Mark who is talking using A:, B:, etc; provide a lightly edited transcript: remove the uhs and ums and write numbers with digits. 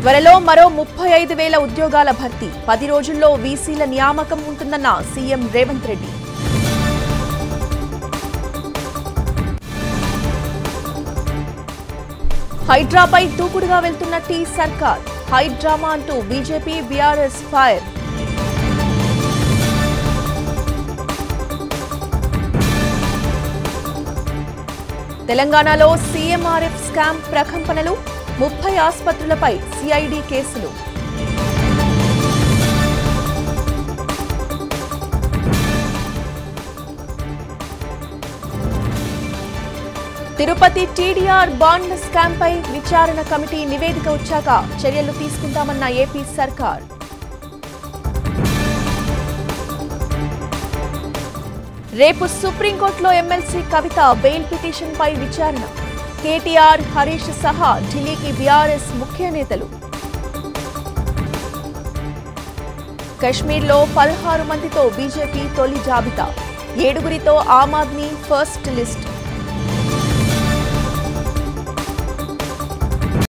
A: త్వరలో మరో 35,000 ఉద్యోగాల భర్తీ 10 రోజుల్లో వీసీల నియామకం ఉంటుందన్న సీఎం రేవంత్ రెడ్డి. హైడ్రాపై దూకుడుగా వెళ్తున్న టీ సర్కార్. హైడ్రామా అంటూ బీజేపీ బీఆర్ఎస్ ఫైర్. తెలంగాణలో సీఎంఆర్ఎఫ్ స్కామ్ ప్రకంపనలు. 30 ఆసుపత్రులపై సిఐడి కేసులు. తిరుపతి టీడీఆర్ బాండ్ల స్కామ్ పై విచారణ కమిటీ నివేదిక వచ్చాక చర్యలు తీసుకుంటామన్న ఏపీ సర్కార్. రేపు సుప్రీంకోర్టులో ఎమ్మెల్సీ కవిత బెయిల్ పిటిషన్ పై విచారణ. కేటీఆర్, హరీష్ సహా ఢిల్లీకి బీఆర్ఎస్ ముఖ్య నేతలు. కశ్మీర్లో 16 మందితో బీజేపీ తొలి జాబితా. 7గురితో ఆమ్ ఆద్మీ ఫస్ట్ లిస్ట్.